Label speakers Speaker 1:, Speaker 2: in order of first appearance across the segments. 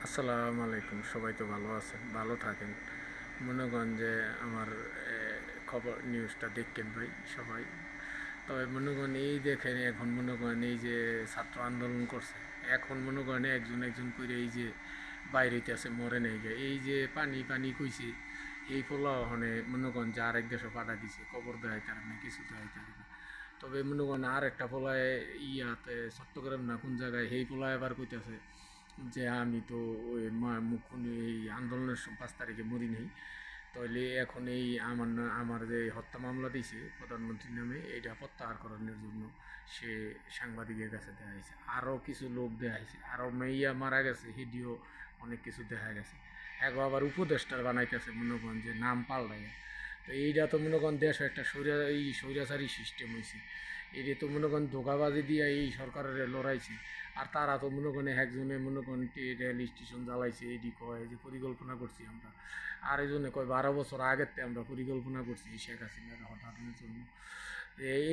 Speaker 1: আসসালামু আলাইকুম। সবাই তো ভালো আছেন, ভালো থাকেন। মনে করেন যে আমার খবর নিউজটা দেখেন ভাই সবাই। তবে মনে করেন এই দেখেন এখন মনে করেন এই যে ছাত্র আন্দোলন করছে, এখন মনে করেন একজন একজন করে এই যে বাইরে হইতেছে মরে নেই গে এই যে পানি পানি কইছে এই পোলা ওখানে মনে করেন যে আরেক দেশে পাঠা দিছে, কবর দেখাইতে পারে না, কিছু দেখাইতে পারে না। তবে মনে করেন আর একটা পোলায় ইয়াতে চট্টগ্রাম না কোন জায়গায় সেই পোলায় আবার কইতেছে যে আমি তো ওই মুখ্যমন্ত্রী এই আন্দোলনের 5 তারিখে মরি নেই, তাহলে এখন এই আমার যে হত্যা মামলা দিয়েছে প্রধানমন্ত্রীর নামে এটা প্রত্যাহার করানোর জন্য সে সাংবাদিকের কাছে দেখা হয়েছে। আরও কিছু লোক দেখা হয়েছে, আরও মেইয়া মারা গেছে, হিডিও অনেক কিছু দেখা গেছে। এখন আবার উপদেষ্টার বানাইতেছে মনে করেন যে নাম পাল্টাই। তো এইটা তো মনে করেন দেশ একটা স্বৈরাচারী সিস্টেম হয়েছে। এটা তো মনে করেন ধোকাবাজি দিয়ে এই সরকারের লড়াইছে। আর তারা তো মনে করেন একজনে মনে করেন রেল স্টেশন জ্বালাইছে, এটি কয় যে পরিকল্পনা করছি আমরা। আর একজনে কয় 12 বছর আগের থেকে আমরা পরিকল্পনা করছি শেখ হাসিনার হটানোর জন্য।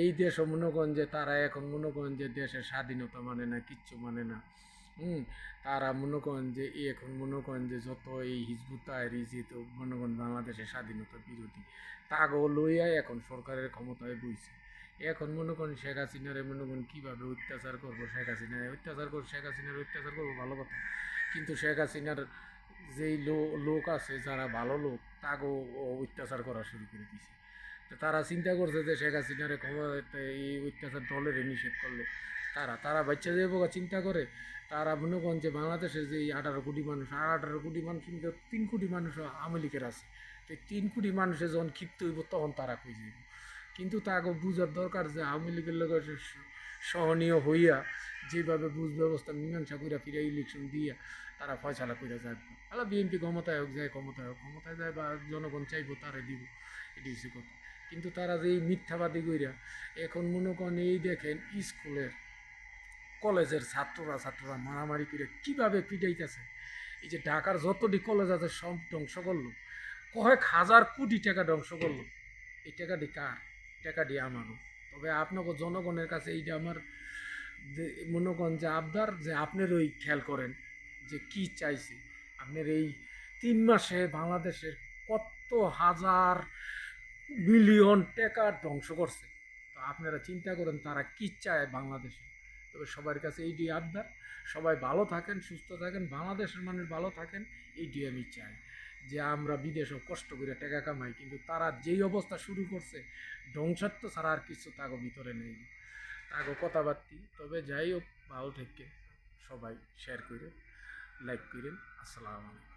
Speaker 1: এই দেশও মনে করেন যে তারা এখন মনে করেন যে দেশের স্বাধীনতা মানে না, কিচ্ছু মানে না। হুম। তারা মনে করেন যে এখন মনে করেন যে যত এই হিজবুত তাহরির তো মনে করেন বাংলাদেশের স্বাধীনতা বিরোধী তাগো লইয়াই এখন সরকারের ক্ষমতায় বইছে। এখন মনে করেন শেখ হাসিনারে মনে করেন কীভাবে অত্যাচার করবো, শেখ হাসিনার অত্যাচার করবো ভালো কথা, কিন্তু শেখ হাসিনার যেই লোক আছে যারা ভালো লোক তাগো অত্যাচার করা শুরু করে দিছে। তো তারা চিন্তা করছে যে শেখ হাসিনারে ক্ষমতা এই অত্যাচার দলের নিষেধ করলে তারা তারা বাচ্চা যাবো চিন্তা করে। তারা মনে করেন যে বাংলাদেশের যে 18 কোটি মানুষ, আর 18 কোটি মানুষ কিন্তু 3 কোটি মানুষ আওয়ামী লীগের আছে। তো 3 কোটি মানুষের যখন ক্ষিপ্ত হইব তখন তারা কই যাইব। কিন্তু তাকে বুঝার দরকার যে আওয়ামী লীগের লোক সহনীয় হইয়া যেভাবে বুঝ ব্যবস্থা মীমাংসা কইরা ফিরে ইলেকশন দিয়া তারা ফয়সালা কইরা যাবে। তাহলে বিএনপি ক্ষমতায় হোক, যায় ক্ষমতায় যায় বা জনগণ চাইবো তারে দিব, এটি হচ্ছে কথা। কিন্তু তারা যে এই মিথ্যাবাদী কইরা এখন মনে করেন এই দেখেন স্কুলের কলেজের ছাত্ররা মারামারি করে কীভাবে পিটাইতেছে। এই যে ঢাকার যতটি কলেজ আছে সব ধ্বংস করলো, কয়েক হাজার কোটি টাকা ধ্বংস করলো। এই টাকাটি কার? টাকাটি আমারও। তবে আপনাকে জনগণের কাছে এইটা আমার মনে করেন যে আবদার যে আপনার ওই খেয়াল করেন যে কি চাইছে। আপনার এই 3 মাসে বাংলাদেশের কত হাজার মিলিয়ন টাকা ধ্বংস করছে। তো আপনারা চিন্তা করেন তারা কি চায় বাংলাদেশে। তবে সবার কাছে এইটি আবদার, সবাই ভালো থাকেন, সুস্থ থাকেন, বাংলাদেশের মানুষ ভালো থাকেন, এইটি আমি চাই। যে আমরা বিদেশেও কষ্ট করে টাকা কামাই, কিন্তু তারা যেই অবস্থা শুরু করছে ধ্বংসাত্ম ছাড়া আর কিছু তাগো ভিতরে নেই, তাগো কথাবার্তি। তবে যাই হোক, ভালো থেকে সবাই শেয়ার করে লাইক করেন। আসসালামু আলাইকুম।